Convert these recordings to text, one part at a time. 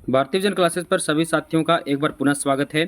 भारतीय vision classes पर सभी साथियों का एक बार पुनः स्वागत है।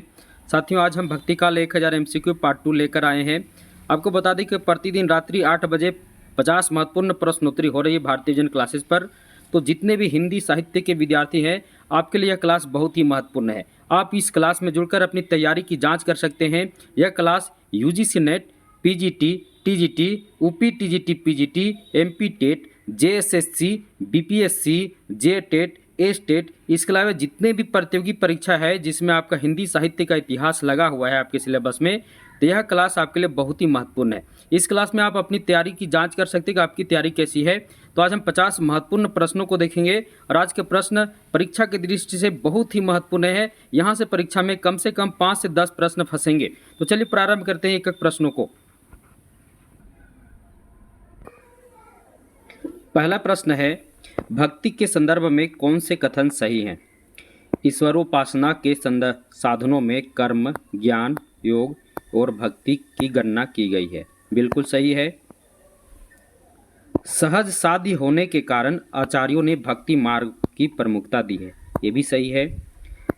साथियों, आज हम भक्ति काल 1000 MCQ पार्ट 2 लेकर आए हैं। आपको बता दें कि प्रतिदिन रात्रि 8 बजे 50 महत्वपूर्ण प्रश्नोत्तरी हो रही है भारतीय विजन क्लासेस पर। तो जितने भी हिंदी साहित्य के विद्यार्थी हैं, आपके लिए यह क्लास बहुत ही महत्वपूर्ण है। आप इस क्लास में जुड़कर अपनी तैयारी की जाँच कर सकते हैं। यह class UGC NET, PGT, TGT, UP TGT PGT, MP TET, JSSC, BPSC, JTET, state, इसके अलावा जितने भी प्रतियोगी परीक्षा है जिसमें आपका हिंदी साहित्य का इतिहास लगा हुआ है आपके सिलेबस में, तो यह क्लास आपके लिए बहुत ही महत्वपूर्ण है। इस क्लास में आप अपनी तैयारी की जांच कर सकते हैं कि आपकी तैयारी कैसी है। तो आज हम 50 महत्वपूर्ण प्रश्नों को देखेंगे और आज के प्रश्न परीक्षा की दृष्टि से बहुत ही महत्वपूर्ण है। यहाँ से परीक्षा में कम से कम 5 से 10 प्रश्न फंसेंगे। तो चलिए प्रारंभ करते हैं एक एक प्रश्नों को। पहला प्रश्न है, भक्ति के संदर्भ में कौन से कथन सही हैं? ईश्वरोपासना के साधनों में कर्म, ज्ञान, योग और भक्ति की गणना की गई है। बिल्कुल सही है। सहज साध्य होने के कारण आचार्यों ने भक्ति मार्ग की प्रमुखता दी है। ये भी सही है।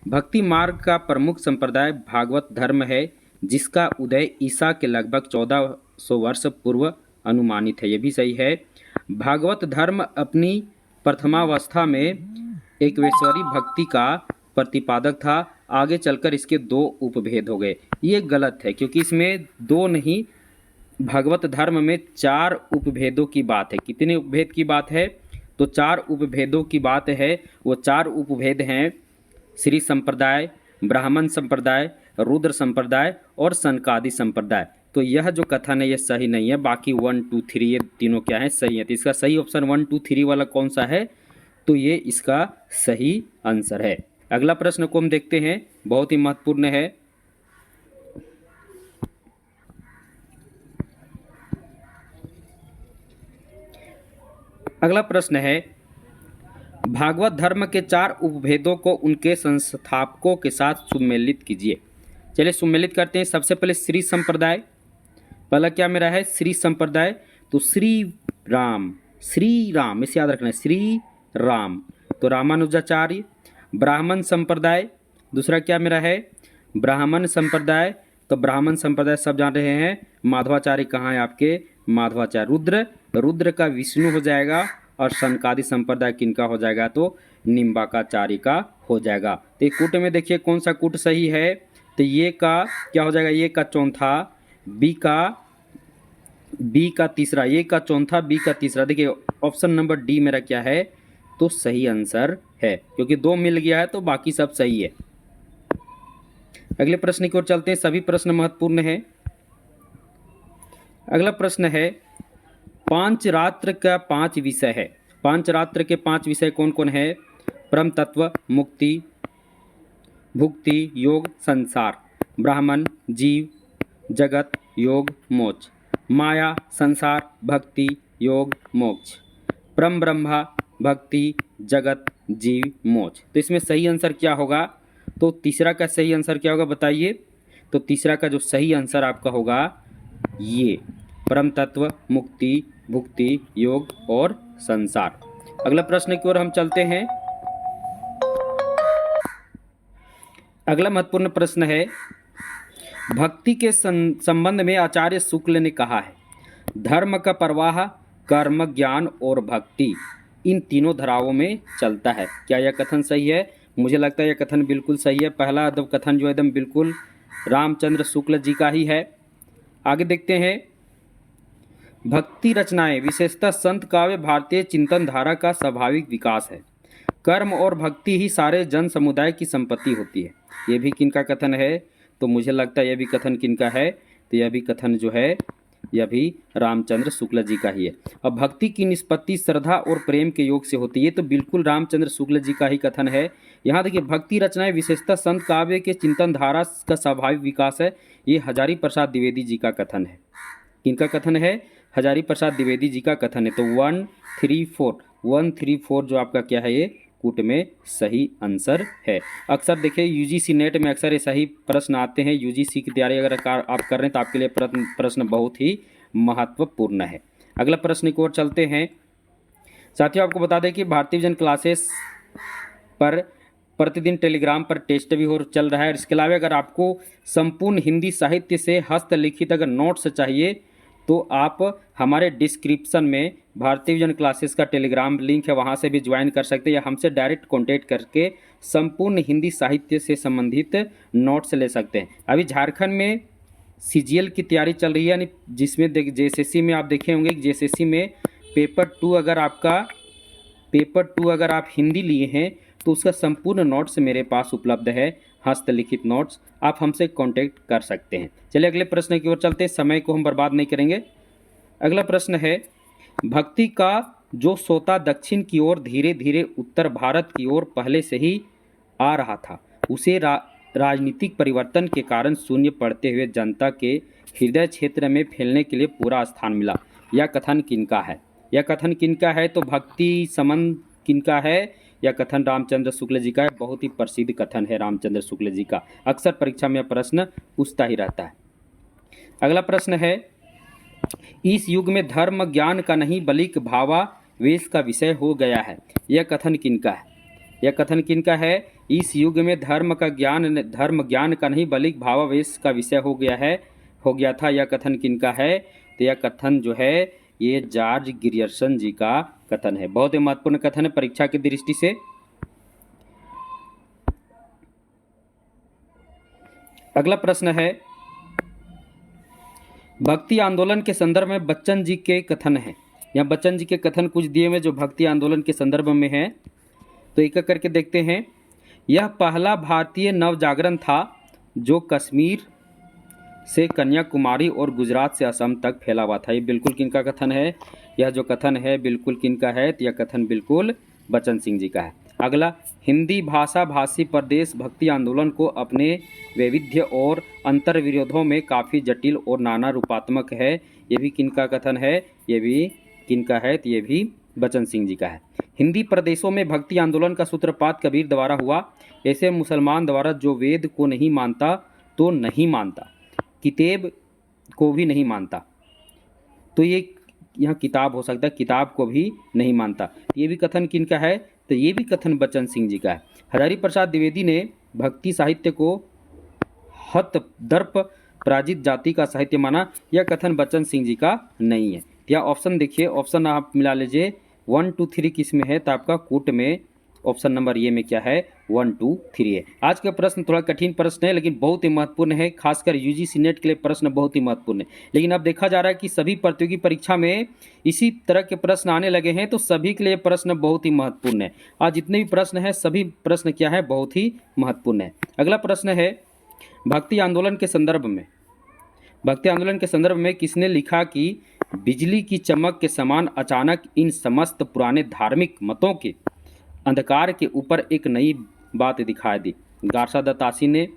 भक्ति मार्ग का प्रमुख संप्रदाय भागवत धर्म है, जिसका उदय ईसा के लगभग 1400 वर्ष पूर्व अनुमानित है। ये भी सही है। भागवत धर्म अपनी प्रथमावस्था में एकेश्वरी भक्ति का प्रतिपादक था। आगे चलकर इसके 2 उपभेद हो गए। ये गलत है, क्योंकि इसमें 2 नहीं, भागवत धर्म में 4 उपभेदों की बात है। कितने उपभेद की बात है? तो 4 उपभेदों की बात है। वो 4 उपभेद हैं श्री संप्रदाय, ब्राह्मण संप्रदाय, रुद्र संप्रदाय और सनकादि संप्रदाय। तो यह जो कथन है ये सही नहीं है। बाकी 1, 2, 3 ये तीनों क्या है? सही है। तो इसका सही ऑप्शन 1, 2, 3 वाला कौन सा है? तो ये इसका सही आंसर है। अगला प्रश्न को हम देखते हैं, बहुत ही महत्वपूर्ण है। अगला प्रश्न है, भागवत धर्म के 4 उपभेदों को उनके संस्थापकों के साथ सुमेलित कीजिए। चलिए सुमेलित करते हैं। सबसे पहले श्री संप्रदाय। पहला क्या मेरा है? श्री संप्रदाय। तो श्री राम इसे याद रखना है, श्री राम। तो रामानुजाचार्य। ब्राह्मण संप्रदाय, दूसरा क्या मेरा है? ब्राह्मण संप्रदाय। तो ब्राह्मण संप्रदाय सब जान रहे हैं, माधवाचार्य कहाँ है आपके? माधवाचार्य। रुद्र का विष्णु हो जाएगा। और सनकादि संप्रदाय किनका हो जाएगा? तो निम्बाकाचार्य का हो जाएगा। तो कूट में देखिए कौन सा कूट सही है? तो ये का क्या हो जाएगा? ये का चौथा, बी का तीसरा, ए का चौथा, बी का तीसरा। देखिए ऑप्शन नंबर डी मेरा क्या है? तो सही आंसर है, क्योंकि 2 मिल गया है तो बाकी सब सही है। अगले प्रश्न की ओर चलते हैं। सभी प्रश्न महत्वपूर्ण है। अगला प्रश्न है, पांचरात्र का 5 विषय है। पांचरात्र के 5 विषय कौन कौन है? परम तत्व, मुक्ति, भुक्ति, योग, संसार। ब्राह्मण, जीव, जगत, योग, मोक्ष। माया, संसार, भक्ति, योग, मोक्ष। परम ब्रह्मा, भक्ति, जगत, जीव, मोक्ष। तो इसमें सही आंसर क्या होगा? तो तीसरा का सही आंसर क्या होगा बताइए? तो तीसरा का जो सही आंसर आपका होगा ये, परम तत्व, मुक्ति, भुक्ति, योग और संसार। अगला प्रश्न की ओर हम चलते हैं। अगला महत्वपूर्ण प्रश्न है, भक्ति के संबंध में आचार्य शुक्ल ने कहा है, धर्म का प्रवाह कर्म, ज्ञान और भक्ति इन तीनों धाराओं में चलता है। क्या यह कथन सही है? मुझे लगता है यह कथन बिल्कुल सही है। पहला कथन जो एकदम बिल्कुल रामचंद्र शुक्ल जी का ही है। आगे देखते हैं। भक्ति रचनाएं विशेषतः संत काव्य भारतीय चिंतन धारा का स्वाभाविक विकास है। कर्म और भक्ति ही सारे जन समुदाय की संपत्ति होती है। ये भी किनका कथन है? तो मुझे लगता है यह भी कथन किनका है? तो यह भी कथन जो है यह भी रामचंद्र शुक्ल जी का ही है। अब भक्ति की निष्पत्ति श्रद्धा और प्रेम के योग से होती है। तो बिल्कुल रामचंद्र शुक्ल जी का ही कथन है। यहाँ देखिए, भक्ति रचनाएं विशेषतः संत काव्य के चिंतन धारा का स्वाभाविक विकास है। ये हजारी प्रसाद द्विवेदी जी का कथन है। किनका कथन है? हजारी प्रसाद द्विवेदी जी का कथन है। तो 1, 3, 4 जो आपका क्या है? ये कूट में सही आंसर है। अक्सर देखिए यूजीसी नेट में अक्सर ये सही प्रश्न आते हैं। यूजीसी की तैयारी अगर आप कर रहे हैं तो आपके लिए प्रश्न बहुत ही महत्वपूर्ण है। अगला प्रश्न की ओर चलते हैं। साथियों, आपको बता दें कि भारतीय विजन क्लासेस पर प्रतिदिन टेलीग्राम पर टेस्ट भी हो चल रहा है। इसके अलावा अगर आपको संपूर्ण हिंदी साहित्य से हस्तलिखित अगर नोट्स चाहिए तो आप हमारे डिस्क्रिप्शन में भारतीय विजन क्लासेस का टेलीग्राम लिंक है, वहाँ से भी ज्वाइन कर सकते हैं या हमसे डायरेक्ट कॉन्टेक्ट करके संपूर्ण हिंदी साहित्य से संबंधित नोट्स ले सकते हैं। अभी झारखंड में सीजीएल की तैयारी चल रही है, यानी जिसमें जेएसएससी में आप देखे होंगे, जेएसएससी में पेपर टू अगर आप हिंदी लिए हैं तो उसका संपूर्ण नोट्स मेरे पास उपलब्ध है, हस्तलिखित नोट्स, आप हमसे कांटेक्ट कर सकते हैं। चलिए अगले प्रश्न की ओर चलते हैं, समय को हम बर्बाद नहीं करेंगे। अगला प्रश्न है, भक्ति का जो सोता दक्षिण की ओर धीरे धीरे उत्तर भारत की ओर पहले से ही आ रहा था, उसे राजनीतिक परिवर्तन के कारण शून्य पड़ते हुए जनता के हृदय क्षेत्र में फैलने के लिए पूरा स्थान मिला। यह कथन किनका है? यह कथन किनका है? तो भक्ति संबंध किनका है? यह कथन रामचंद्र शुक्ल जी का है। बहुत ही प्रसिद्ध कथन है रामचंद्र शुक्ल जी का, अक्सर परीक्षा में यह प्रश्न पूछता ही रहता है। अगला प्रश्न है, इस युग में धर्म ज्ञान का नहीं बल्कि भावावेश का विषय हो गया है। यह कथन किनका है? यह कथन किनका है? इस युग में धर्म ज्ञान का नहीं बल्कि भावावेश का विषय हो गया था। यह कथन किनका है? तो यह कथन जो है ये जॉर्ज ग्रियर्सन जी का कथन है। बहुत ही महत्वपूर्ण कथन है परीक्षा की दृष्टि से। अगला प्रश्न है, भक्ति आंदोलन के संदर्भ में बच्चन जी के कथन है। यहाँ बच्चन जी के कथन कुछ दिए हुए जो भक्ति आंदोलन के संदर्भ में है, तो एक एक करके देखते हैं। यह पहला भारतीय नवजागरण था जो कश्मीर से कन्याकुमारी और गुजरात से असम तक फैला हुआ था। ये बिल्कुल किनका कथन है? यह जो कथन है बिल्कुल किनका है? तो यह कथन बिल्कुल बच्चन सिंह जी का है। अगला, हिंदी भाषा भाषी प्रदेश भक्ति आंदोलन को अपने वैविध्य और अंतर विरोधों में काफ़ी जटिल और नाना रूपात्मक है। ये भी किनका कथन है? ये भी किनका है? तो ये भी बच्चन सिंह जी का है। हिंदी प्रदेशों में भक्ति आंदोलन का सूत्रपात कबीर द्वारा हुआ। ऐसे मुसलमान द्वारा जो वेद को नहीं मानता तो नहीं मानता, किताब को भी नहीं मानता, तो ये यहाँ किताब हो सकता है, किताब को भी नहीं मानता। ये भी कथन किनका है? तो ये भी कथन बच्चन सिंह जी का है। हजारी प्रसाद द्विवेदी ने भक्ति साहित्य को हत दर्प पराजित जाति का साहित्य माना। यह कथन बच्चन सिंह जी का नहीं है। या ऑप्शन देखिए, ऑप्शन आप मिला लीजिए 1 2 3 किस में है? तो आपका कूट में ऑप्शन नंबर ये में क्या है? 1 2 3 है। आज का प्रश्न थोड़ा कठिन प्रश्न है लेकिन बहुत ही महत्वपूर्ण है, खासकर यूजीसी नेट के लिए प्रश्न बहुत ही महत्वपूर्ण है। लेकिन अब देखा जा रहा है कि सभी प्रतियोगी परीक्षा में इसी तरह के प्रश्न आने लगे हैं, तो सभी के लिए प्रश्न बहुत ही महत्वपूर्ण है। आज जितने भी प्रश्न हैं सभी प्रश्न क्या है? बहुत ही महत्वपूर्ण है। अगला प्रश्न है, भक्ति आंदोलन के संदर्भ में किसने लिखा कि बिजली की चमक के समान अचानक इन समस्त पुराने धार्मिक मतों के अंधकार के ऊपर एक नई बात दिखाई दी? गार्सा दत्तासी ने,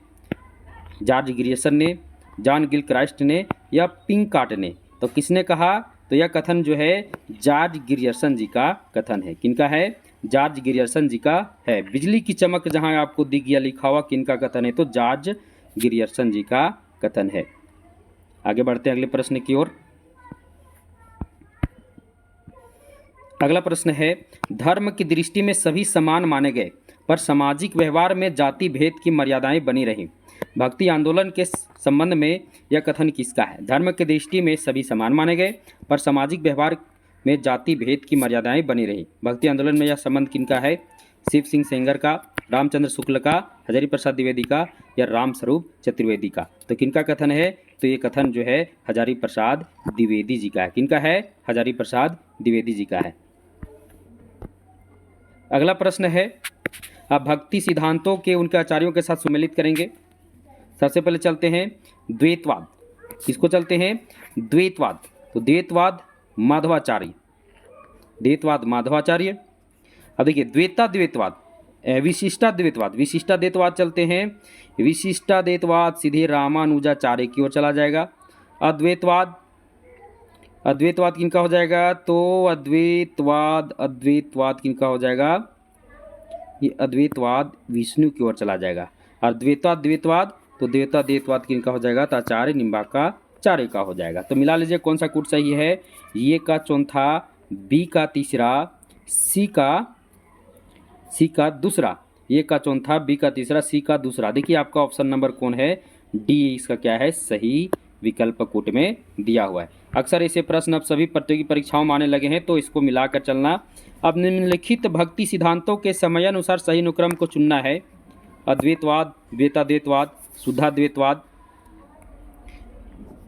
जॉर्ज ग्रियर्सन ने, जॉन गिलक्राइस्ट ने या पिंकार्ट ने? तो किसने कहा? तो यह कथन जो है जॉर्ज ग्रियर्सन जी का कथन है। किनका है? जॉर्ज ग्रियर्सन जी का है। बिजली की चमक जहां आपको दिख गया लिखा हुआ, किनका कथन है? तो जॉर्ज ग्रियर्सन जी का कथन है। आगे बढ़ते हैं अगले प्रश्न की ओर। अगला प्रश्न है, धर्म की दृष्टि में सभी समान माने गए पर सामाजिक व्यवहार में जाति भेद की मर्यादाएं बनी रहीं। भक्ति आंदोलन के संबंध में यह कथन किसका है? धर्म की दृष्टि में सभी समान माने गए पर सामाजिक व्यवहार में जाति भेद की मर्यादाएं बनी रहीं। भक्ति आंदोलन में यह संबंध किनका है? शिव सिंह सेंगर का, रामचंद्र शुक्ल का, हजारी प्रसाद द्विवेदी का या रामस्वरूप चतुर्वेदी का? तो किनका कथन है? तो ये कथन जो है हजारी प्रसाद द्विवेदी जी का है। किनका है? हजारी प्रसाद द्विवेदी जी का है। अगला प्रश्न है, अब भक्ति सिद्धांतों के उनके आचार्यों के साथ सुमेलित करेंगे। सबसे पहले चलते हैं द्वैतवाद। किसको चलते हैं? द्वैतवाद। तो द्वैतवाद माधवाचार्य, अब देखिए द्वैतवाद, विशिष्टा द्वैतवाद चलते हैं। विशिष्टा द्वैतवाद सीधे रामानुजाचार्य की ओर चला जाएगा। अद्वैतवाद किनका हो जाएगा? तो अद्वैतवाद किनका हो जाएगा? ये अद्वैतवाद विष्णु की ओर चला जाएगा। और द्वैतवाद तो द्वैतवाद किनका हो जाएगा? तो आचार्य निम्बार्काचार्य का हो जाएगा। तो मिला लीजिए कौन सा कूट सही है? ये का चौथा, बी का तीसरा, सी का दूसरा ए का चौथा, बी का तीसरा, सी का दूसरा। देखिए आपका ऑप्शन नंबर कौन है, डी इसका क्या है सही विकल्प कूट में दिया हुआ है। अक्सर ऐसे प्रश्न अब सभी प्रतियोगी परीक्षाओं में आने लगे हैं, तो इसको मिलाकर चलना। अब निम्नलिखित भक्ति सिद्धांतों के समयानुसार सही अनुक्रम को चुनना है। अद्वैतवाद, द्वैताद्वैतवाद, शुद्धाद्वैतवाद,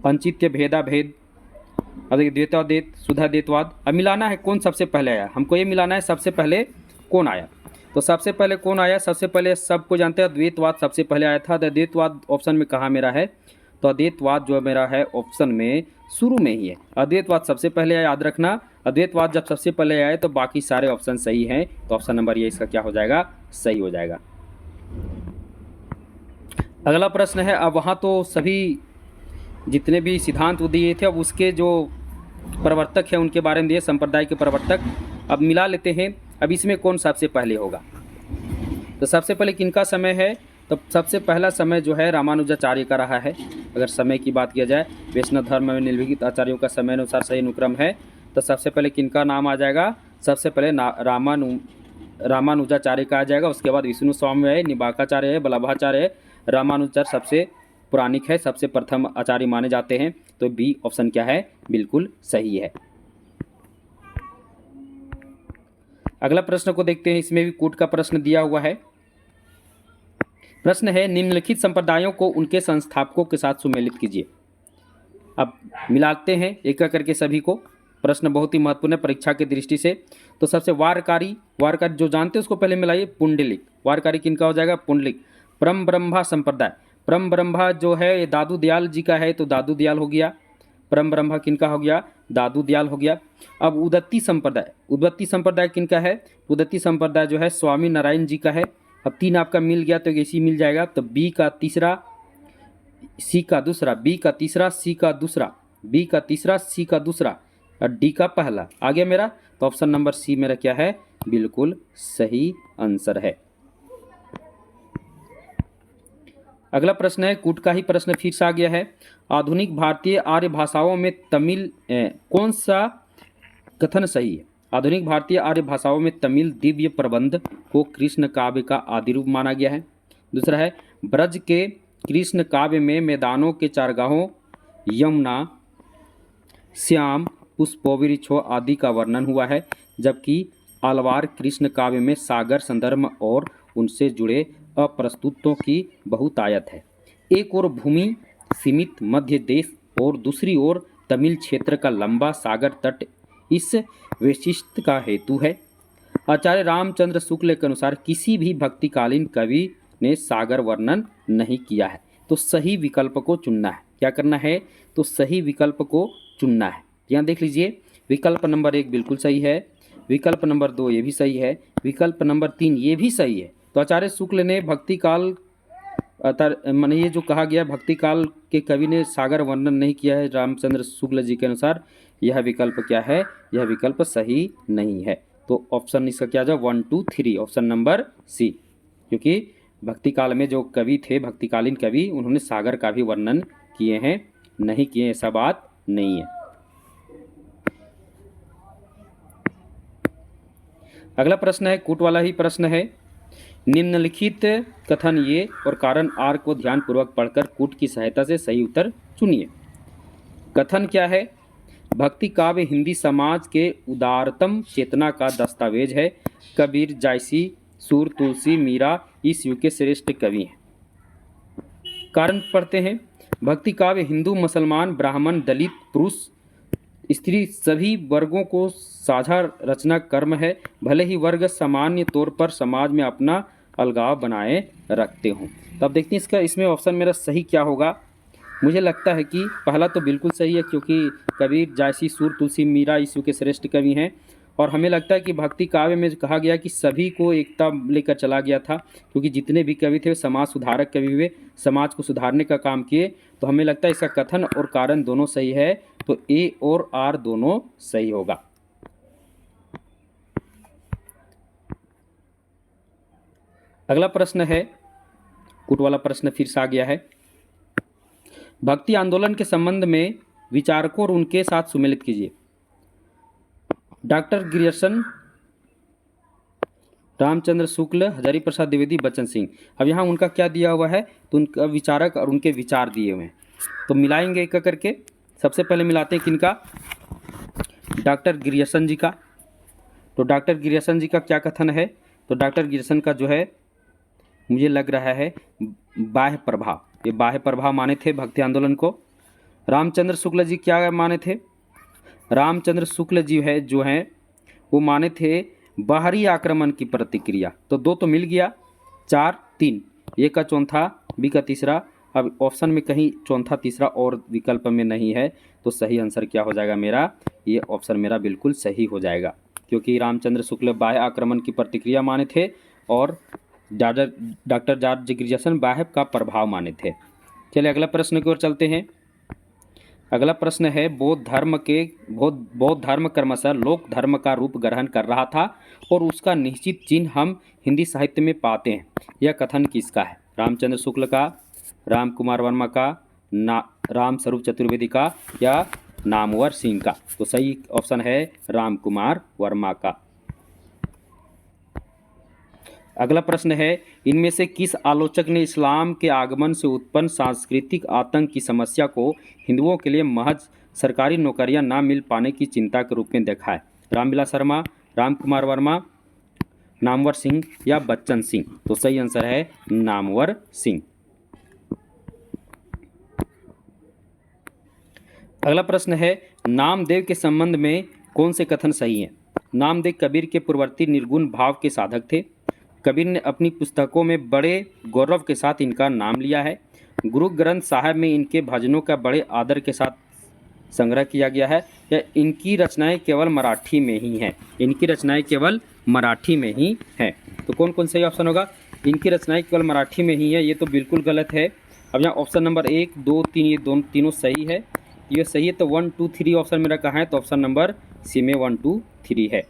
पंचित्य भेदा भेद, अब देखिए द्वैताद्वैत, शुद्धाद्वैतवाद। अब मिलाना है कौन सबसे पहले आया, हमको ये मिलाना है सबसे पहले कौन आया। तो सबसे पहले कौन आया, सबसे पहले सबको जानते हैं द्वैतवाद सबसे पहले आया था। अद्वैतवाद ऑप्शन में कहाँ मेरा है, तो अद्वैतवाद जो मेरा है ऑप्शन में शुरू में ही है। अद्वैतवाद सबसे पहले आया, याद रखना। अद्वैतवाद जब सबसे पहले आए तो बाकी सारे ऑप्शन सही हैं, तो ऑप्शन नंबर ये इसका क्या हो जाएगा, सही हो जाएगा। अगला प्रश्न है, अब वहाँ तो सभी जितने भी सिद्धांत दिए थे अब उसके जो प्रवर्तक हैं उनके बारे में दिए, संप्रदाय के प्रवर्तक। अब मिला लेते हैं, अब इसमें कौन सबसे पहले होगा। तो सबसे पहले किनका समय है, तो सबसे पहला समय जो है रामानुजाचार्य का रहा है। अगर समय की बात किया जाए, वैष्णव धर्म में निम्नलिखित आचार्यों का समय अनुसार सही अनुक्रम है, तो सबसे पहले किनका नाम आ जाएगा, सबसे पहले रामानुजाचार्य का आ जाएगा। उसके बाद विष्णु स्वामी है, निम्बार्काचार्य है, वल्लभाचार्य है। रामानुजाचार्य सबसे पुरानिक है, सबसे प्रथम आचार्य माने जाते हैं, तो बी ऑप्शन क्या है, बिल्कुल सही है। अगला प्रश्न को देखते हैं, इसमें भी कूट का प्रश्न दिया हुआ है। प्रश्न है, निम्नलिखित संप्रदायों को उनके संस्थापकों के साथ सुमेलित कीजिए। अब मिलाते हैं एक एक करके सभी को। प्रश्न बहुत ही महत्वपूर्ण है परीक्षा की दृष्टि से। तो सबसे वारकारी जो जानते हैं उसको पहले मिलाइए। पुंडलिक, वारकारी किनका हो जाएगा, पुंडलिक। परम ब्रह्मा संप्रदाय, परम ब्रह्मा जो है ये दादू दयाल जी का है, तो दादू दयाल हो गया। परम ब्रह्मा किनका हो गया, दादू दयाल हो गया। अब उदत्ती संप्रदाय, उदत्ती संप्रदाय किनका है, उदत्ती संप्रदाय जो है स्वामी नारायण जी का है। अब तीन आपका मिल गया तो इसी मिल जाएगा, तो बी का तीसरा, सी का दूसरा, बी का तीसरा, सी का दूसरा, बी का तीसरा, सी का दूसरा और डी का पहला आ गया मेरा। तो ऑप्शन नंबर सी मेरा क्या है, बिल्कुल सही आंसर है। अगला प्रश्न है, कूट का ही प्रश्न फिर से आ गया है। आधुनिक भारतीय आर्य भाषाओं में तमिल कौन सा कथन सही है। आधुनिक भारतीय आर्य भाषाओं में तमिल दिव्य प्रबंध को कृष्ण काव्य का आदि रूप माना गया है। दूसरा है, ब्रज के कृष्ण काव्य में मैदानों के चारगाहों, यमुना, श्याम, पुष्पोवृक्षों आदि का वर्णन हुआ है, जबकि आलवार कृष्ण काव्य में सागर संदर्भ और उनसे जुड़े अप्रस्तुतों की बहुतायत है। एक और भूमि सीमित मध्य देश और दूसरी ओर तमिल क्षेत्र का लंबा सागर तट इस वैशिष्ट्य का हेतु है। आचार्य रामचंद्र शुक्ल के अनुसार किसी भी भक्तिकालीन कवि ने सागर वर्णन नहीं किया है। तो सही विकल्प को चुनना है, क्या करना है, तो सही विकल्प को चुनना है। यहाँ देख लीजिए, विकल्प नंबर 1 बिल्कुल सही है, विकल्प नंबर 2 ये भी सही है, विकल्प नंबर 3 ये भी सही है। तो आचार्य शुक्ल ने भक्ति काल माने ये जो कहा गया भक्ति काल के कवि ने सागर वर्णन नहीं किया है रामचंद्र शुक्ल जी के अनुसार, यह विकल्प क्या है, यह विकल्प सही नहीं है। तो ऑप्शन इसका क्या जाए, 1 2 3 ऑप्शन नंबर सी, क्योंकि भक्ति काल में जो कवि थे भक्तिकालीन कवि उन्होंने सागर का भी वर्णन किए हैं, नहीं किए ऐसा बात नहीं है। अगला प्रश्न है, कूट वाला ही प्रश्न है। निम्नलिखित कथन ये और कारण आर को ध्यानपूर्वक पढ़कर कूट की सहायता से सही उत्तर चुनिए। कथन क्या है, भक्ति काव्य हिंदी समाज के उदारतम चेतना का दस्तावेज है। कबीर, जायसी, सूर, तुलसी, मीरा इस युग के श्रेष्ठ कवि हैं। कारण पढ़ते हैं, भक्ति काव्य हिंदू, मुसलमान, ब्राह्मण, दलित, पुरुष, स्त्री सभी वर्गों को साझा रचना कर्म है, भले ही वर्ग सामान्य तौर पर समाज में अपना अलगाव बनाए रखते हों। तो अब देखते हैं इसका इसमें ऑप्शन मेरा सही क्या होगा। मुझे लगता है कि पहला तो बिल्कुल सही है, क्योंकि कबीर, जायसी, सूर, तुलसी, मीरा इस युग के श्रेष्ठ कवि हैं। और हमें लगता है कि भक्ति काव्य में कहा गया कि सभी को एकता लेकर चला गया था, क्योंकि जितने भी कवि थे समाज सुधारक कवि हुए, समाज को सुधारने का काम किए। तो हमें लगता है इसका कथन और कारण दोनों सही है, तो ए और आर दोनों सही होगा। अगला प्रश्न है, कूट वाला प्रश्न फिर से आ गया है। भक्ति आंदोलन के संबंध में विचारकों और उनके साथ सुमेलित कीजिए। Doctor Grierson, Ramchandra Shukla, Hazari Prasad Dwivedi, Bachchan Singh. अब यहाँ उनका क्या दिया हुआ है, तो उनका विचारक और उनके विचार दिए हुए हैं, तो मिलाएंगे एक करके। सबसे पहले मिलाते हैं किनका, डॉक्टर ग्रियर्सन जी का। तो डॉक्टर ग्रियर्सन जी का क्या कथन है, तो डॉक्टर ग्रियर्सन का जो है मुझे लग रहा है बाह्य प्रभाव, ये बाह्य प्रभाव माने थे भक्ति आंदोलन को। रामचंद्र शुक्ल जी क्या माने थे, रामचंद्र शुक्ल जी है जो हैं वो माने थे बाहरी आक्रमण की प्रतिक्रिया। तो 2 तो मिल गया, 4 3, ए का चौथा, बी का तीसरा। अब ऑप्शन में कहीं चौथा तीसरा और विकल्प में नहीं है, तो सही आंसर क्या हो जाएगा मेरा, ये ऑप्शन मेरा बिल्कुल सही हो जाएगा, क्योंकि रामचंद्र शुक्ल बाह्य आक्रमण की प्रतिक्रिया माने थे और डॉक्टर जॉर्ज ग्रियर्सन बाह्य का प्रभाव माने थे। चलिए अगला प्रश्न की ओर चलते हैं। अगला प्रश्न है, बौद्ध धर्म क्रमशः लोक धर्म का रूप ग्रहण कर रहा था और उसका निश्चित चिन्ह हम हिंदी साहित्य में पाते हैं। यह कथन किसका है, रामचंद्र शुक्ल का, राम कुमार वर्मा का, राम स्वरूप चतुर्वेदी का या नामवर सिंह का। तो सही ऑप्शन है राम कुमार वर्मा का। अगला प्रश्न है, इनमें से किस आलोचक ने इस्लाम के आगमन से उत्पन्न सांस्कृतिक आतंक की समस्या को हिंदुओं के लिए महज सरकारी नौकरियां ना मिल पाने की चिंता के रूप में देखा है, रामविलास शर्मा, राम कुमार वर्मा, नामवर सिंह या बच्चन सिंह। तो सही आंसर है नामवर सिंह। अगला प्रश्न है, नामदेव के संबंध में कौन से कथन सही हैं। नामदेव कबीर के पूर्ववर्ती निर्गुण भाव के साधक थे। कबीर ने अपनी पुस्तकों में बड़े गौरव के साथ इनका नाम लिया है। गुरु ग्रंथ साहब में इनके भजनों का बड़े आदर के साथ संग्रह किया गया है, या इनकी रचनाएं केवल मराठी में ही हैं, इनकी रचनाएं केवल मराठी में ही हैं। तो कौन कौन सही ऑप्शन होगा, इनकी रचनाएं केवल मराठी में ही है, ये तो बिल्कुल गलत है। अब यहाँ ऑप्शन नंबर 1 2 3 ये तीनों सही है, ये सही है। तो 1 2 3 ऑप्शन मेरा कहाँ है, तो ऑप्शन नंबर सी में 1 2 3 है।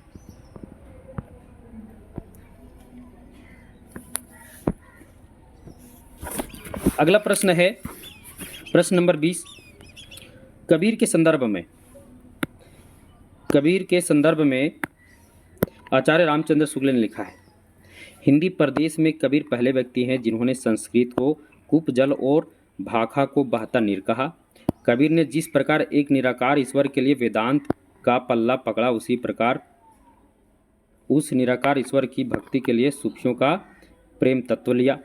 अगला प्रश्न है प्रश्न नंबर 20, कबीर के संदर्भ में आचार्य रामचंद्र शुक्ल ने लिखा है, हिंदी प्रदेश में कबीर पहले व्यक्ति हैं जिन्होंने संस्कृत को कूप जल और भाखा को बहता नीर कहा। कबीर ने जिस प्रकार एक निराकार ईश्वर के लिए वेदांत का पल्ला पकड़ा, उसी प्रकार उस निराकार ईश्वर की भक्ति के लिए सूफियों का प्रेम तत्व लिया।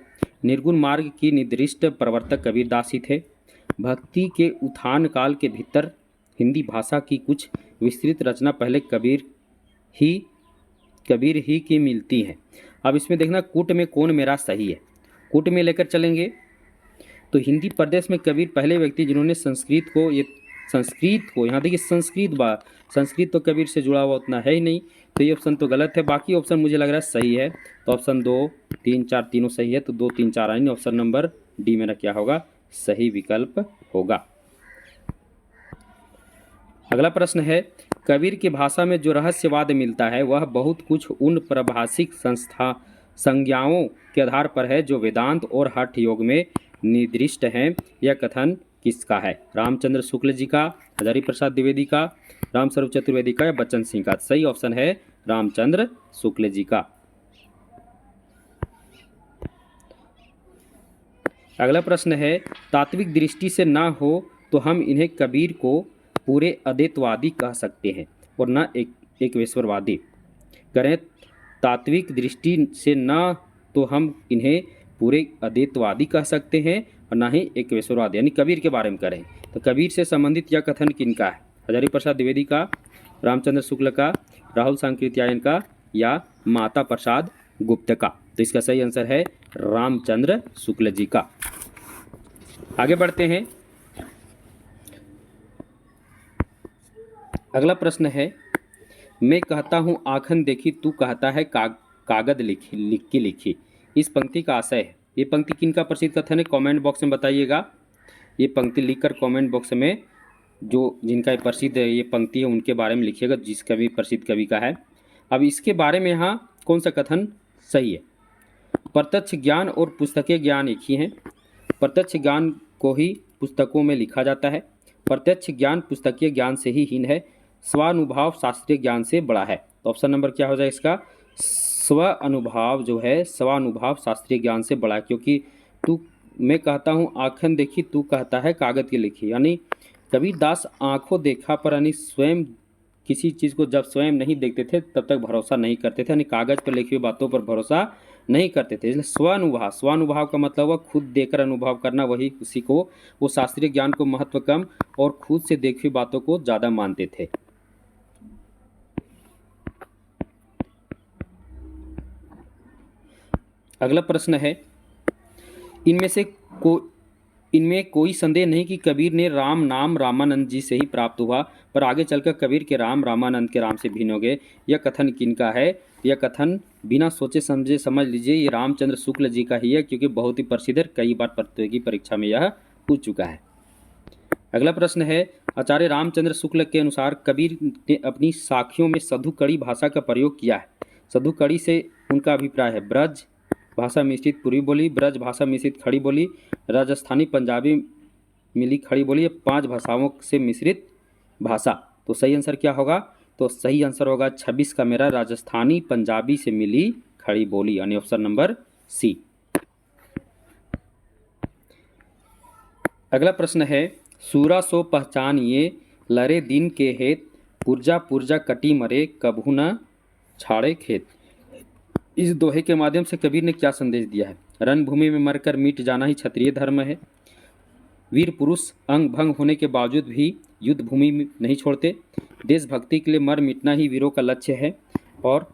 निर्गुण मार्ग की निर्दिष्ट प्रवर्तक कबीरदास ही थे। भक्ति के उत्थान काल के भीतर हिंदी भाषा की कुछ विस्तृत रचना पहले कबीर ही की मिलती है। अब इसमें देखना कूट में कौन मेरा सही है, कूट में लेकर चलेंगे तो हिंदी प्रदेश में कबीर पहले व्यक्ति जिन्होंने संस्कृत को यहाँ देखिए संस्कृत तो कबीर से जुड़ा हुआ उतना है ही नहीं, तो ये ऑप्शन तो गलत है। बाकी ऑप्शन मुझे लग रहा है सही है, तो ऑप्शन 2 3 4 तीनों सही है, तो 2 3 4 आएंगे। ऑप्शन नंबर डी मेरा क्या होगा, सही विकल्प होगा। अगला प्रश्न है, कबीर की भाषा में जो रहस्यवाद मिलता है वह बहुत कुछ उन प्रभाषिक संज्ञाओं के आधार पर है जो वेदांत और हठ योग में निर्दिष्ट हैं। यह कथन किसका है, रामचंद्र शुक्ल जी का, हजारी प्रसाद द्विवेदी का, राम स्वरूप चतुर्वेदी का या बच्चन सिंह का। सही ऑप्शन है रामचंद्र शुक्ल जी का। अगला प्रश्न है, तात्विक दृष्टि से ना हो तो हम इन्हें कबीर को पूरे अद्वैतवादी कह सकते हैं और न एकेश्वरवादी। करें तात्विक दृष्टि से ना तो हम इन्हें पूरे अद्वैतवादी कह सकते हैं और ना ही एकेश्वरवादी, यानी कबीर के बारे में करें तो कबीर से संबंधित यह कथन किनका है, हजारी प्रसाद द्विवेदी का, रामचंद्र शुक्ल का, राहुल सांकृत्यायन का या माता प्रसाद गुप्त का। तो इसका सही आंसर है रामचंद्र शुक्ल जी का। आगे बढ़ते हैं। अगला प्रश्न है, मैं कहता हूँ आँखन देखी, तू कहता है कागद लिखी। इस पंक्ति का आशय है, ये पंक्ति किनका प्रसिद्ध कथन है, कमेंट बॉक्स में बताइएगा। ये पंक्ति लिखकर कमेंट बॉक्स में जो जिनका प्रसिद्ध ये पंक्ति है उनके बारे में लिखिएगा, जिसका भी प्रसिद्ध कवि का है। अब इसके बारे में यहाँ कौन सा कथन सही है, प्रत्यक्ष ज्ञान और पुस्तकीय ज्ञान एक ही हैं। प्रत्यक्ष ज्ञान को ही पुस्तकों में लिखा जाता है। प्रत्यक्ष ज्ञान पुस्तकीय ज्ञान से ही हीन है, स्वानुभव शास्त्रीय ज्ञान से बड़ा है। तो ऑप्शन नंबर क्या हो जाए इसका, स्व अनुभव जो है, स्व अनुभव शास्त्रीय ज्ञान से बड़ा है, क्योंकि तू, मैं कहता हूँ आँखें देखी, तू कहता है कागज की लिखी। यानी कबीर दास आंखों देखा पर यानी स्वयं किसी चीज़ को जब स्वयं नहीं देखते थे तब तक भरोसा नहीं करते थे, यानी कागज पर लिखी हुई बातों पर भरोसा नहीं करते थे। इसलिए स्वानुभव, स्वानुभव का मतलब हुआ खुद देखकर अनुभव करना, वही उसी को वो शास्त्रीय ज्ञान को महत्व कम और खुद से देखी हुई बातों को ज़्यादा मानते थे। अगला प्रश्न है, इनमें से इनमें कोई संदेह नहीं कि कबीर ने राम नाम रामानंद जी से ही प्राप्त हुआ, पर आगे चलकर कबीर के राम रामानंद के राम से भिन्न हो गए। यह कथन किनका है? यह कथन बिना सोचे समझे समझ लीजिए ये रामचंद्र शुक्ल जी का ही है, क्योंकि बहुत ही प्रसिद्ध है, कई बार प्रतियोगी परीक्षा में यह पूछ चुका है। अगला प्रश्न है, आचार्य रामचंद्र शुक्ल के अनुसार कबीर ने अपनी साखियों में सधुकड़ी भाषा का प्रयोग किया है। सधुकड़ी से उनका अभिप्राय है ब्रज भाषा मिश्रित पूर्वी बोली, ब्रज भाषा मिश्रित खड़ी बोली, राजस्थानी पंजाबी मिली खड़ी बोली, या 5 भाषाओं से मिश्रित भाषा। तो सही आंसर क्या होगा? तो सही आंसर होगा 26 का मेरा, राजस्थानी पंजाबी से मिली खड़ी बोली, यानी ऑप्शन नंबर सी। अगला प्रश्न है, सूरा सो पहचानिए लरे दिन के हेत, पुरजा पुरजा कटी मरे कबहू न छाड़े खेत। इस दोहे के माध्यम से कबीर ने क्या संदेश दिया है? रणभूमि में मरकर मिट जाना ही क्षत्रिय धर्म है। वीर पुरुष अंग भंग होने के बावजूद भी युद्ध भूमि में नहीं छोड़ते। देशभक्ति के लिए मर मिटना ही वीरों का लक्ष्य है। और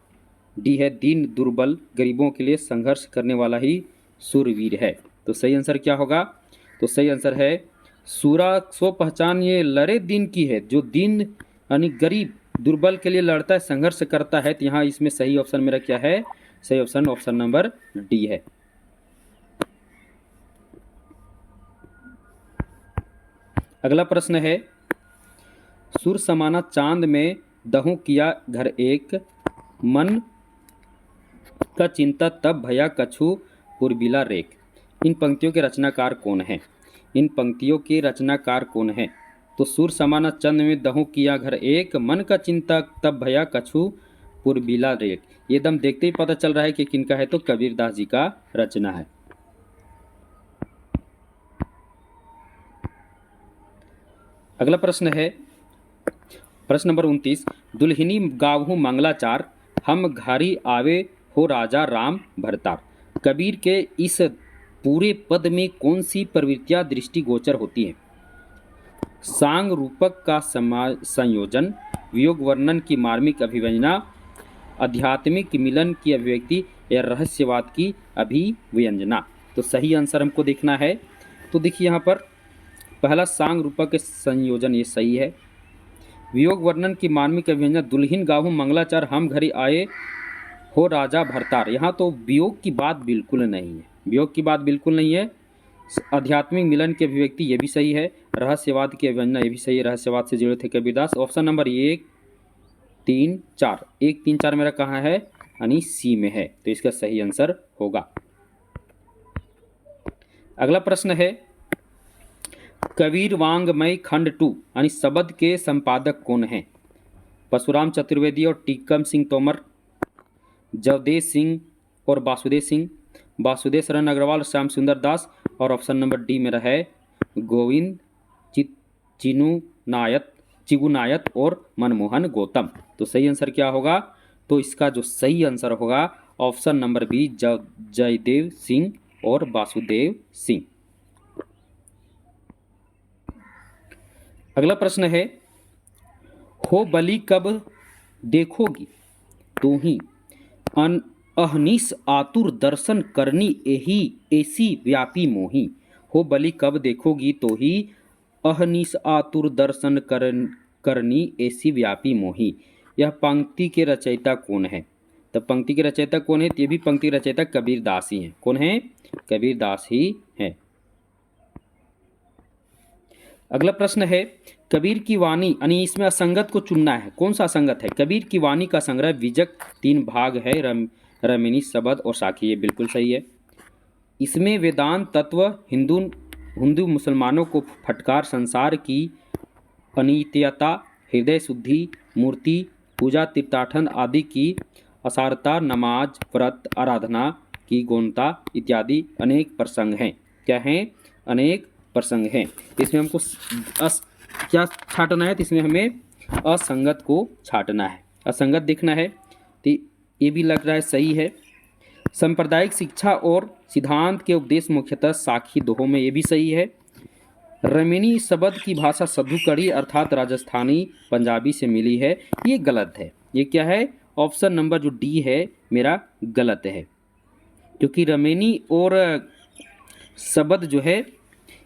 डी है, दीन दुर्बल गरीबों के लिए संघर्ष करने वाला ही सूरवीर है। तो सही आंसर क्या होगा? तो सही आंसर है, सूरा सो पहचान ये लड़े दिन की है, जो दिन यानी गरीब दुर्बल के लिए लड़ता है, संघर्ष करता है। तो यहाँ इसमें सही ऑप्शन मेरा क्या है? सही ऑप्शन ऑप्शन नंबर डी है। अगला प्रश्न है, सुर समाना चांद में दहु किया घर एक, मन का चिंता तब भया कछु पुरबिला रेख। इन पंक्तियों के रचनाकार कौन है? इन पंक्तियों के रचनाकार कौन है? तो सुर समाना चंद में दहु किया घर एक, मन का चिंता तब भया कछु पुरबिला रेख। ये दम देखते ही पता चल रहा है कि किनका है, तो कबीरदास जी का रचना है। अगला प्रश्न है, प्रश्न नंबर 29, दुल्हिनी गावहू मंगलाचार, हम घारी आवे हो राजा राम भरतार। कबीर के इस पूरे पद में कौन सी प्रवृत्तियां दृष्टिगोचर होती हैं? सांग रूपक का संयोजन, वियोग वर्णन की मार्मिक अभिव्यंजना, आध्यात्मिक मिलन की अभिव्यक्ति, या रहस्यवाद की अभिव्यंजना। तो सही आंसर हमको देखना है। तो देखिए यहाँ पर पहला सांग रूपक के संयोजन, ये सही है। वियोग वर्णन की मार्मिक अभिव्यंजना, दुल्हिन गाहू मंगलाचार, हम घरी आए हो राजा भरतार। यहाँ तो वियोग की बात बिल्कुल नहीं है, वियोग की बात बिल्कुल नहीं है। आध्यात्मिक मिलन की अभिव्यक्ति, ये भी सही है। रहस्यवाद की अभिव्यंजना, ये भी सही है, रहस्यवाद से जुड़े थे कबीरदास। ऑप्शन नंबर 1, 3, 4, 1, 3, 4 मेरा कहाँ है? यानी सी में है, तो इसका सही आंसर होगा। अगला प्रश्न है, कबीर वांग्मय खंड 2 यानी शब्द के संपादक कौन हैं? परशुराम चतुर्वेदी और टीकम सिंह तोमर, जवदेव सिंह और वासुदेव सिंह, वासुदेव शरण अग्रवाल और श्याम सुंदर दास, और ऑप्शन नंबर डी मेरा है गोविंद चिगुनायत और मनमोहन गौतम। तो सही आंसर क्या होगा? तो इसका जो सही आंसर होगा option number B, Jaidev Singh और वासुदेव सिंह। अगला प्रश्न है, हो बलि कब देखोगी तू ही, अहनिस आतुर दर्शन करनी एही ऐसी व्यापी मोही। हो बलि कब देखोगी तो ही, अहनिस आतुर दर्शन करनी ऐसी व्यापी मोही। यह पंक्ति के रचयिता कौन है? तो पंक्ति के रचयिता कौन है? ये भी पंक्ति के रचयिता कबीरदास ही हैं। कौन है? कबीरदास ही हैं। अगला प्रश्न है, कबीर की वाणी यानी इसमें असंगत को चुनना है, कौन सा असंगत है? कबीर की वाणी का संग्रह विजक 3 भाग है, रमिनी, शबद और साखी। ये बिल्कुल सही है। इसमें वेदांत तत्व, हिंदू मुसलमानों को फटकार, संसार की अनित्यता, हृदय शुद्धि, मूर्ति पूजा, तीर्थाटन आदि की असारता, नमाज, व्रत, आराधना की गौणता इत्यादि अनेक प्रसंग हैं। क्या हैं? अनेक प्रसंग हैं। इसमें हमको क्या छाटना है? तो इसमें हमें असंगत को छाटना है, असंगत दिखना है। तो ये भी लग रहा है सही है। सांप्रदायिक शिक्षा और सिद्धांत के उपदेश मुख्यतः साखी दोहों में, ये भी सही है। रमणी शब्द की भाषा सद्धुकड़ी अर्थात राजस्थानी पंजाबी से मिली है, ये गलत है। ये क्या है? ऑप्शन नंबर जो डी है मेरा गलत है, क्योंकि रमणी और शब्द जो है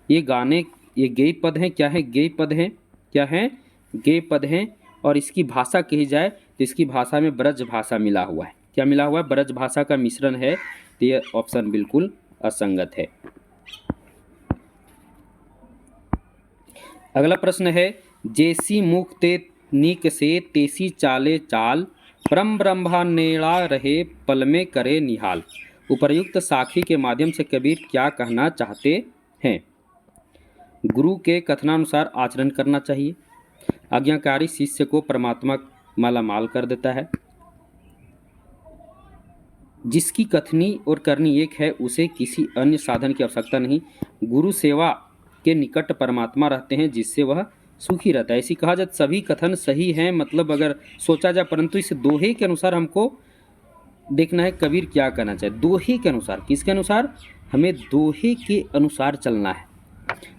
ये गाने, ये गेय पद हैं। क्या है? गेय पद हैं। क्या है? गेय पद हैं। और इसकी भाषा कही जाए तो इसकी भाषा में ब्रज भाषा मिला हुआ है। क्या मिला हुआ है? ब्रज भाषा का मिश्रण है। तो ये ऑप्शन बिल्कुल असंगत है। अगला प्रश्न है, जैसी मुख ते नीक से तेसी चाले चाल, परम ब्रह्मा नेड़ा रहे पल में करे निहाल। उपर्युक्त साखी के माध्यम से कबीर क्या कहना चाहते हैं? गुरु के कथनानुसार आचरण करना चाहिए। आज्ञाकारी शिष्य को परमात्मा मालामाल कर देता है। जिसकी कथनी और करनी एक है, उसे किसी अन्य साधन की आवश्यकता नहीं। गुरु सेवा के निकट परमात्मा रहते हैं, जिससे वह सुखी रहता है। ऐसी कहा जाए सभी कथन सही हैं, मतलब अगर सोचा जाए, परंतु इस दोहे के अनुसार हमको देखना है कबीर क्या कहना चाहिए। दोहे के अनुसार, किसके अनुसार? हमें दोहे के अनुसार चलना है।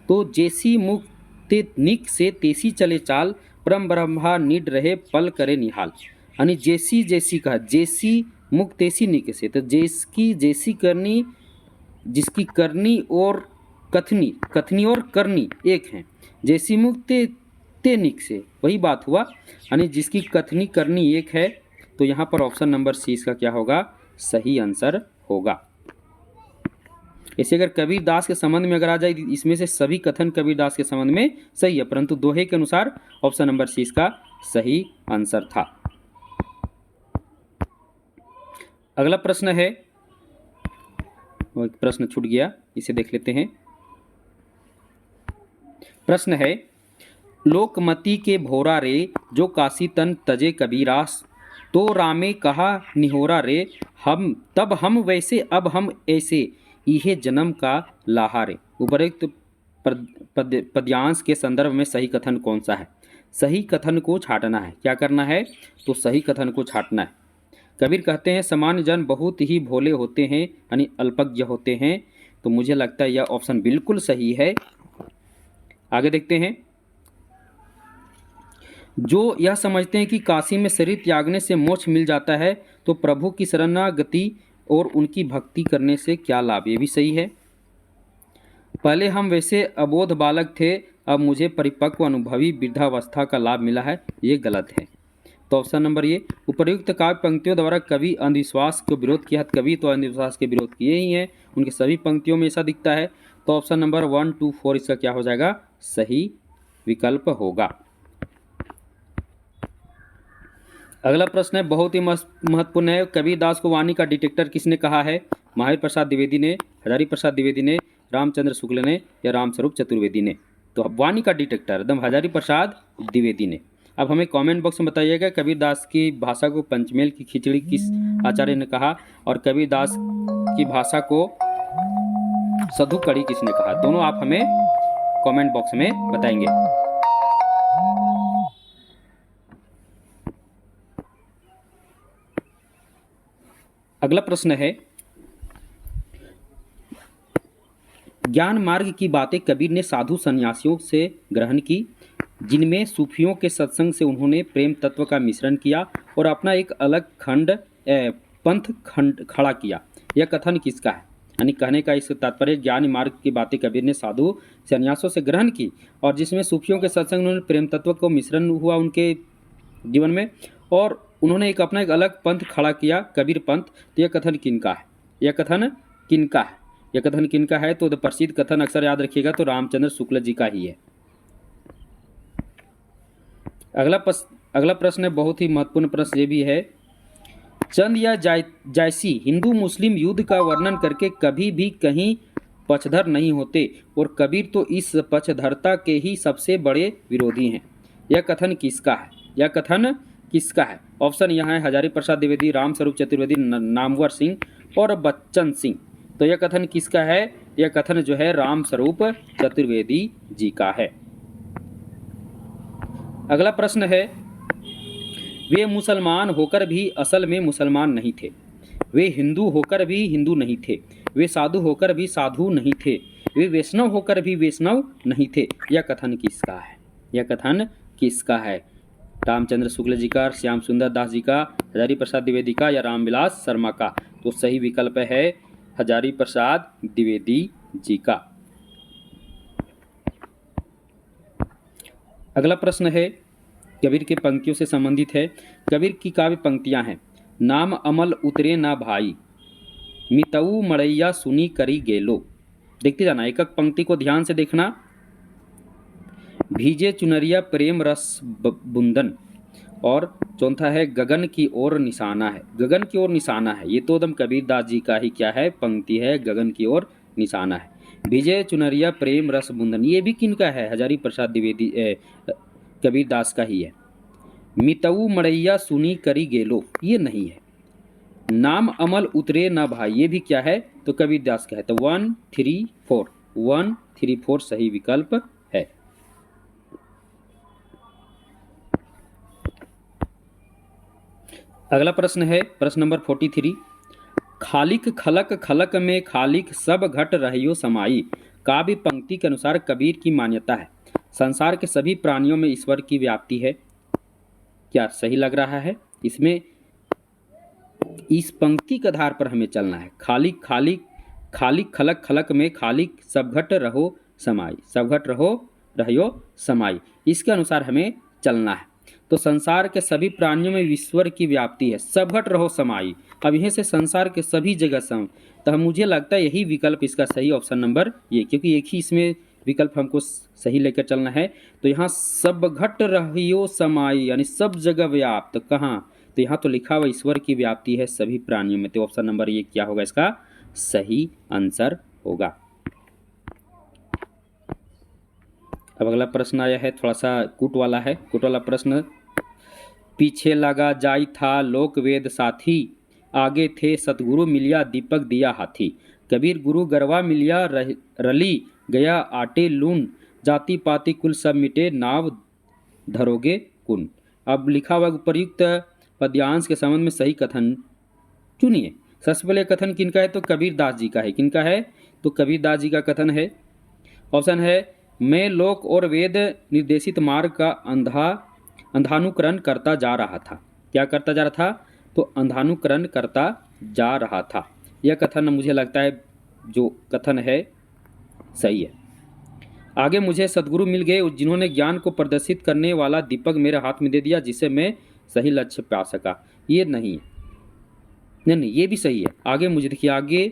तो जैसी मुख ते निक से तेसी चले चाल, परम ब्रह्मा निड रहे पल करे निहाल। यानी जैसी जैसी कहा, जैसी मुख तेसी निक से, तो जिसकी जैसी करनी, जिसकी करनी और कथनी, कथनी और करनी एक हैं। जैसी मुख ते निक से, वही बात हुआ। यानी जिसकी कथनी करनी एक है। तो यहाँ पर ऑप्शन नंबर सी इसका क्या होगा? सही आंसर होगा। ऐसे अगर कबीर दास के संबंध में अगर आ जाए, इसमें से सभी कथन कबीर दास के संबंध में सही है, परंतु दोहे के अनुसार ऑप्शन नंबर सी इसका सही आंसर था। अगला प्रश्न है, एक प्रश्न छूट गया, इसे देख लेते हैं। प्रश्न है, लोकमति के भोरा रे, जो काशी तन तजे कबीरास, तो रामे कहा निहोरा रे, हम तब हम वैसे अब हम ऐसे, इहे जन्म का लाहारे। उपर्युक्त पद्यांश के संदर्भ में सही कथन कौन सा है? सही कथन को छाटना है। क्या करना है? तो सही कथन को छाटना है। कबीर कहते हैं सामान्य जन बहुत ही भोले होते हैं, यानी अल्पज्ञ होते हैं। तो मुझे लगता है यह ऑप्शन बिल्कुल सही है। आगे देखते हैं। जो यह समझते हैं कि काशी में शरीर त्यागने से मोक्ष मिल जाता है, तो प्रभु की शरणागति और उनकी भक्ति करने से क्या लाभ? ये भी सही है। पहले हम वैसे अबोध बालक थे, अब मुझे परिपक्व अनुभवी वृद्धावस्था का लाभ मिला है, ये गलत है। तो ऑप्शन नंबर ये, उपर्युक्त काव्य पंक्तियों द्वारा कवि अंधविश्वास को विरोध किया। कवि तो अंधविश्वास के विरोध किए ही हैं, उनके सभी पंक्तियों में ऐसा दिखता है। तो ऑप्शन नंबर 1, 2, 4 इसका क्या हो जाएगा? सही विकल्प होगा। अगला प्रश्न है, बहुत ही महत्वपूर्ण है। कबीर दास को वाणी का डिटेक्टर किसने कहा है? महावीर प्रसाद द्विवेदी ने, हजारी प्रसाद द्विवेदी ने, रामचंद्र शुक्ल ने या रामस्वरूप चतुर्वेदी ने? तो वाणी का डिटेक्टर एकदम हजारी प्रसाद द्विवेदी ने। अब हमें कमेंट बॉक्स में बताइएगा कबीर दास की भाषा को पंचमेल की खिचड़ी किस आचार्य ने कहा, और कबीर दास की भाषा को सधु कड़ी किसने कहा? दोनों आप हमें कमेंट बॉक्स में बताएंगे। अगला प्रश्न है, ज्ञान मार्ग की बातें कबीर ने साधु सन्यासियों से ग्रहण की, जिनमें सूफियों के सत्संग से उन्होंने प्रेम तत्व का मिश्रण किया और अपना एक अलग पंथ खड़ा किया। यह कथन किसका है? यानी कहने का इस तात्पर्य, ज्ञान मार्ग की बातें कबीर ने साधु सन्यासों से ग्रहण की और जिसमें सूफियों के सत्संग उन्होंने प्रेम तत्व को मिश्रण हुआ उनके जीवन में, और उन्होंने एक अपना एक अलग पंथ खड़ा किया, कबीर पंथ। तो यह कथन किनका है? यह कथन किनका है? यह कथन किनका है? तो प्रसिद्ध कथन अक्सर याद रखिएगा, तो रामचंद्र शुक्ल जी का ही है। अगला प्रश्न है, बहुत ही महत्वपूर्ण प्रश्न ये भी है। चंद या जायसी हिंदू मुस्लिम युद्ध का वर्णन करके कभी भी कहीं पक्षधर नहीं होते, और कबीर तो इस पक्षधरता के ही सबसे बड़े विरोधी हैं। यह कथन किसका है? यह कथन किसका है? ऑप्शन यहाँ है हजारी प्रसाद द्विवेदी, राम स्वरूप चतुर्वेदी, नामवर सिंह और बच्चन सिंह। तो यह कथन किसका है? यह कथन जो है राम स्वरूप चतुर्वेदी जी का है। अगला प्रश्न है, वे मुसलमान होकर भी असल में मुसलमान नहीं थे, वे हिंदू होकर भी हिंदू नहीं थे, वे साधु होकर भी साधु नहीं थे, वे वैष्णव होकर भी वैष्णव नहीं थे। यह कथन किसका है? यह कथन किसका है? रामचंद्र शुक्ल जी का, श्याम सुंदर दास जी का, हजारी प्रसाद द्विवेदी का या रामविलास शर्मा का? तो सही विकल्प है हजारी प्रसाद द्विवेदी जी का। अगला प्रश्न है, कबीर के पंक्तियों से संबंधित है। कबीर की काव्य पंक्तियां हैं, नाम अमल उतरे ना भाई, मितऊ मड़ैया सुनी करी गेलो। देखते जाना, एक एक पंक्ति को ध्यान से देखना। भीजे चुनरिया प्रेम रस बुंदन, और चौथा है गगन की ओर निशाना है। गगन की ओर निशाना है, ये तो एकदम कबीरदास जी का ही क्या है, पंक्ति है, गगन की ओर निशाना है। भीजे चुनरिया प्रेम रस बुंदन, ये भी किनका है? हजारी प्रसाद द्विवेदी कबीरदास का ही है। मितऊ मड़ैया सुनी करी गेलो, ये नहीं है। नाम अमल उतरे ना भाई, ये भी क्या है? तो कबीरदास का है। तो 1 3 4 1 3 4 सही विकल्प है। अगला प्रश्न है प्रश्न नंबर 43, खालिक खलक खलक में खालिक सब घट रहियो समाई। काव्य पंक्ति के अनुसार कबीर की मान्यता है संसार के सभी प्राणियों में ईश्वर की व्याप्ति है। क्या सही लग रहा है? इसमें इस पंक्ति के आधार पर हमें चलना है। खालिक खालिक खालिक खलक खलक में खालिक सब घट रहो समाई, सब घट रहो रहियो समाई, इसके अनुसार हमें चलना है। तो संसार के सभी प्राणियों में ईश्वर की व्याप्ति है, सब घट रहो समाई। अब यहीं से संसार के सभी जगह सम, तो मुझे लगता है यही विकल्प इसका सही ऑप्शन नंबर ये, क्योंकि एक ही इसमें विकल्प हमको सही लेकर चलना है। तो यहाँ सब घट रहियो समाई यानी सब जगह व्याप्त, कहाँ? तो यहाँ तो लिखा हुआ ईश्वर की व्याप्ति है सभी प्राणियों में। तो ऑप्शन नंबर ये क्या होगा? इसका सही आंसर होगा। अब अगला प्रश्न आया है, थोड़ा सा कूट वाला है। कूट वाला प्रश्न, पीछे लगा जाई था लोक वेद साथी, आगे थे सतगुरु मिलिया दीपक दिया हाथी। कबीर गुरु गरवा मिलिया रली गया आटे लून, जाति पाति कुल सब मिटे नाव धरोगे कुन। अब लिखा हुआ उपयुक्त पद्यांश के संबंध में सही कथन चुनिए। सबसे पहले कथन किनका है? तो कबीरदास जी का है। किनका है? तो कबीरदास जी का कथन है। ऑप्शन है, मैं लोक और वेद निर्देशित मार्ग का अंधानुकरण करता जा रहा था। क्या करता जा रहा था? तो अंधानुकरण करता जा रहा था। यह कथन मुझे लगता है जो कथन है सही है। आगे मुझे सदगुरु मिल गए जिन्होंने ज्ञान को प्रदर्शित करने वाला दीपक मेरे हाथ में दे दिया, जिससे मैं सही लक्ष्य पा सका। ये नहीं है, नहीं ये भी सही है। आगे मुझे देखिए, आगे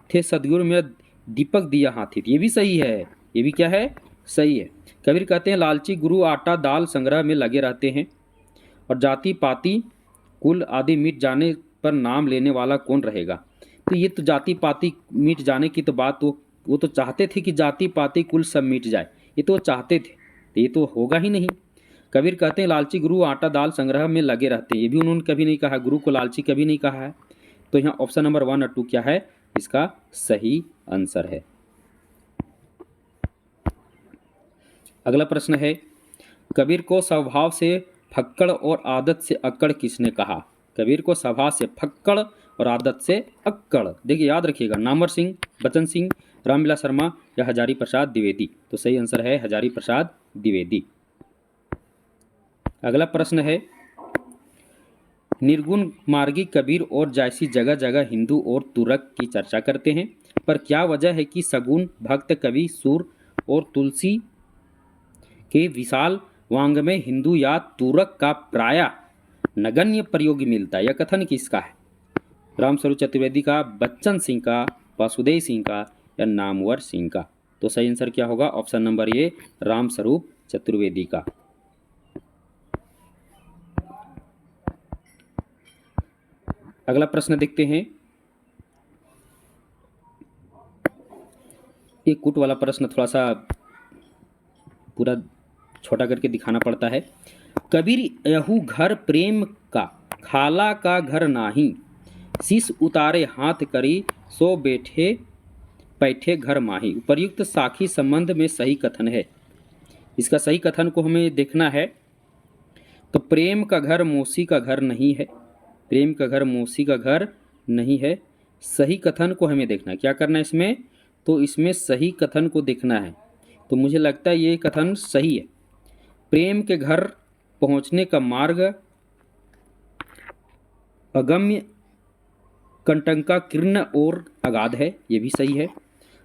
थे सदगुरु मेरा दीपक दिया हाथी, ये भी सही है। ये भी क्या है? सही है। कबीर कहते हैं लालची गुरु आटा दाल संग्रह में लगे रहते हैं, और जाति पाति कुल आदि मिट जाने पर नाम लेने वाला कौन रहेगा। तो ये तो जाति पाति मिट जाने की तो बात, वो तो चाहते थे कि जाति पाति कुल सब मिट जाए, ये तो चाहते थे, तो ये तो होगा ही नहीं। कबीर कहते हैं लालची गुरु आटा दाल संग्रह में लगे रहते हैं, ये भी उन्होंने कभी नहीं कहा, गुरु को लालची कभी नहीं कहा है। तो यहाँ ऑप्शन नंबर 1 और 2 क्या है? इसका सही आंसर है। अगला प्रश्न है, कबीर को स्वभाव से फक्कड़ और आदत से अक्कड़ किसने कहा? कबीर को स्वभाव से फक्कड़ और आदत से अक्कड़, देखिए याद रखिएगा, नामवर सिंह, बच्चन सिंह, रामविलास शर्मा या हजारी प्रसाद द्विवेदी। तो सही आंसर है हजारी प्रसाद द्विवेदी। अगला प्रश्न है, निर्गुण मार्गी कबीर और जायसी जगह जगह हिंदू और तुरक की चर्चा करते हैं, पर क्या वजह है कि सगुण भक्त कवि सूर और तुलसी के विशाल वांग में हिंदू या तुरक का प्रायः नगण्य प्रयोग मिलता है? यह कथन किसका है? रामस्वरूप चतुर्वेदी का, बच्चन सिंह का, वासुदेव सिंह का या नामवर सिंह का? तो सही आंसर क्या होगा? Option number A Ramswaroop Chaturvedi का। अगला प्रश्न देखते हैं, एक कूट वाला प्रश्न थोड़ा सा पूरा छोटा करके दिखाना पड़ता है। कबीर यहू घर प्रेम का खाला का घर नाही, शीश उतारे हाथ करी, सो बैठे पैठे घर माही। उपर्युक्त साखी संबंध में सही कथन है। इसका सही कथन को हमें देखना है। तो प्रेम का घर मौसी का घर नहीं है, प्रेम का घर मौसी का घर नहीं है। सही कथन को हमें देखना है। क्या करना है इसमें? तो इसमें सही कथन को देखना है। तो मुझे लगता है ये कथन सही है। प्रेम के घर पहुंचने का मार्ग अगम्य, कंटका किरण और अगाध है, ये भी सही है।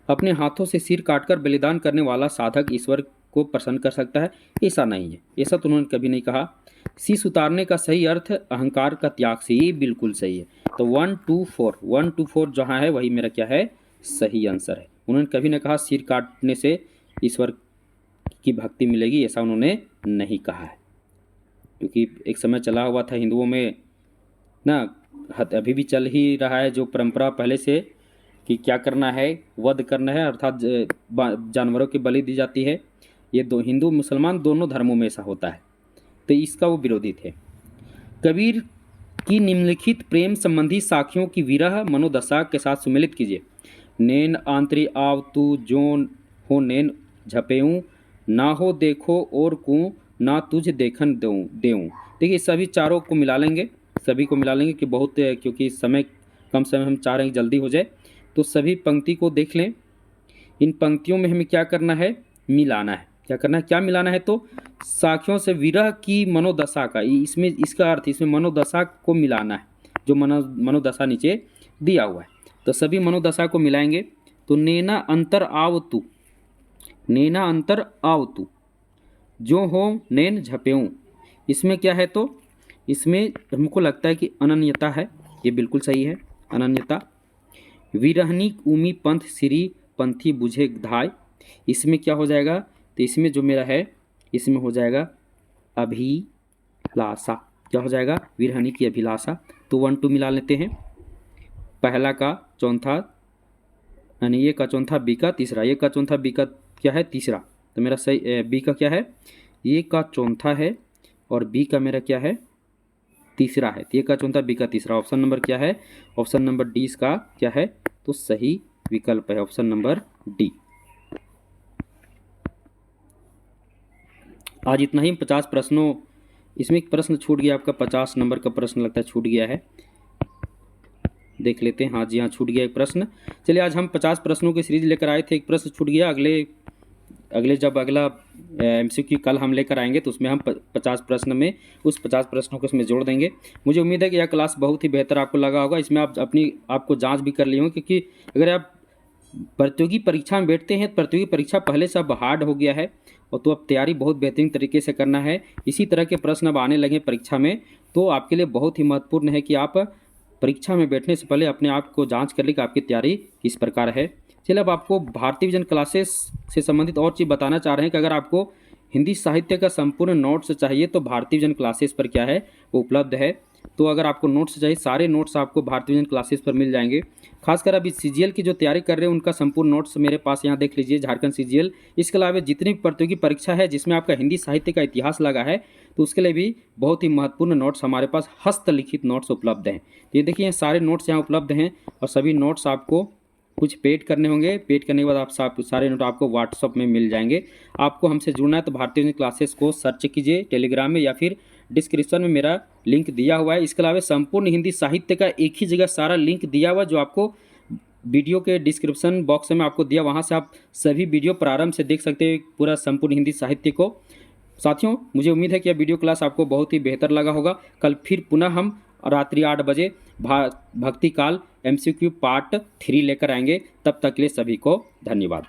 अपने हाथों से सिर काटकर बलिदान करने वाला साधक ईश्वर को प्रसन्न कर सकता है, ऐसा नहीं है, ऐसा तो उन्होंने कभी नहीं कहा। शीश उतारने का सही अर्थ अहंकार का त्याग से, ये बिल्कुल सही है। तो 1 2 4 1 2 4 जहाँ है वही मेरा क्या है? सही आंसर है। उन्होंने कभी नहीं कहा सिर काटने से ईश्वर की भक्ति मिलेगी, ऐसा उन्होंने नहीं कहा है। क्योंकि एक समय चला हुआ था हिंदुओं में ना, अभी भी चल ही रहा है जो परंपरा पहले से, कि क्या करना है? वध करना है, अर्थात जानवरों की बलि दी जाती है। ये दो हिंदू मुसलमान दोनों धर्मों में ऐसा होता है, तो इसका वो विरोधी थे। कबीर की निम्नलिखित प्रेम संबंधी साखियों की विरह मनोदशा के साथ सुमेलित कीजिए। नैन आंतरी आव तू जोन हो नैन झपेऊँ, ना हो देखो और कूँ, ना तुझ देखन देऊँ। देखिए सभी चारों को मिला लेंगे, सभी को मिला लेंगे कि बहुत, क्योंकि समय कम समय हम चाह रहे हैं जल्दी हो जाए। तो सभी पंक्ति को देख लें। इन पंक्तियों में हमें क्या करना है? मिलाना है। क्या करना है? क्या मिलाना है? तो साखियों से विरह की मनोदशा का, इसमें इसका अर्थ, इसमें मनोदशा को मिलाना है, जो मनोदशा नीचे दिया हुआ है। तो सभी मनोदशा को मिलाएंगे। तो नैना अंतर आव तू, नैना अंतर आव तू, जो हो नैन झपेऊँ, इसमें क्या है? तो इसमें हमको लगता है कि अनन्यता है, ये बिल्कुल सही है, अनन्यता। विरहनी उमी पंथ श्री पंथी बुझे धाय, इसमें क्या हो जाएगा? तो इसमें जो मेरा है, इसमें हो जाएगा अभिलाषा। क्या हो जाएगा? विरहनी की अभिलाषा। तो 1 2 मिला लेते हैं। पहला का चौथा, यानी ये का चौथा, बी का तीसरा, ये का चौथा, बी का क्या है? तीसरा। तो मेरा सही बी का क्या है? ये का चौथा है और बी का मेरा क्या है? तीसरा है। ये का चौथा, बी का तीसरा। ऑप्शन नंबर क्या है? ऑप्शन नंबर डी इसका क्या है? तो सही विकल्प है ऑप्शन नंबर डी। आज इतना ही। 50 प्रश्नों, इसमें एक प्रश्न छूट गया आपका, 50 नंबर का प्रश्न लगता है छूट गया है, देख लेते हैं। हाँ जी हाँ, छूट गया एक प्रश्न। चलिए आज हम 50 प्रश्नों की सीरीज लेकर आए थे, एक प्रश्न छूट गया। जब अगला MCQ कल हम लेकर आएंगे तो उसमें हम 50 प्रश्न में उस 50 प्रश्नों को इसमें जोड़ देंगे। मुझे उम्मीद है कि यह क्लास बहुत ही बेहतर आपको लगा होगा। इसमें आप आपको जांच भी कर लिए होंगे, क्योंकि अगर आप प्रतियोगी परीक्षा में बैठते हैं, प्रतियोगी परीक्षा पहले से अब हार्ड हो गया है, और तो अब तैयारी बहुत बेहतरीन तरीके से करना है। इसी तरह के प्रश्न अब आने लगे परीक्षा में, तो आपके लिए बहुत ही महत्वपूर्ण है कि आप परीक्षा में बैठने से पहले अपने आप को जांच कर ले कि आपकी तैयारी किस प्रकार है। चलिए अब आपको भारतीय विजन क्लासेस से संबंधित और चीज़ बताना चाह रहे हैं कि अगर आपको हिंदी साहित्य का संपूर्ण नोट्स चाहिए तो भारतीय विजन क्लासेस पर क्या है? वो उपलब्ध है। तो अगर आपको नोट्स चाहिए, सारे नोट्स आपको भारतीय विजन क्लासेस पर मिल जाएंगे। खासकर अभी CGL की जो तैयारी कर रहे हैं उनका संपूर्ण नोट्स मेरे पास यहाँ देख लीजिए, झारखंड CGL। इसके अलावा जितनी भी प्रतियोगी परीक्षा है जिसमें आपका हिंदी साहित्य का इतिहास लगा है, तो उसके लिए भी बहुत ही महत्वपूर्ण नोट्स हमारे पास हस्तलिखित नोट्स उपलब्ध हैं। ये देखिए सारे नोट्स यहाँ उपलब्ध हैं, और सभी नोट्स आपको कुछ पेड करने होंगे। पेड करने के बाद आप सारे नोट आपको व्हाट्सअप में मिल जाएंगे। आपको हमसे जुड़ना है तो भारतीय विजन क्लासेस को सर्च कीजिए टेलीग्राम में, या फिर डिस्क्रिप्शन में मेरा लिंक दिया हुआ है। इसके अलावा संपूर्ण हिंदी साहित्य का एक ही जगह सारा लिंक दिया हुआ, जो आपको वीडियो के डिस्क्रिप्शन बॉक्स में आपको दिया, वहाँ से आप सभी वीडियो प्रारंभ से देख सकते हैं पूरा संपूर्ण हिंदी साहित्य को। साथियों, मुझे उम्मीद है कि यह वीडियो क्लास आपको बहुत ही बेहतर लगा होगा। कल फिर पुनः हम रात्रि 8 बजे भक्ति काल MCQ पार्ट 3 लेकर आएंगे। तब तक के लिए सभी को धन्यवाद।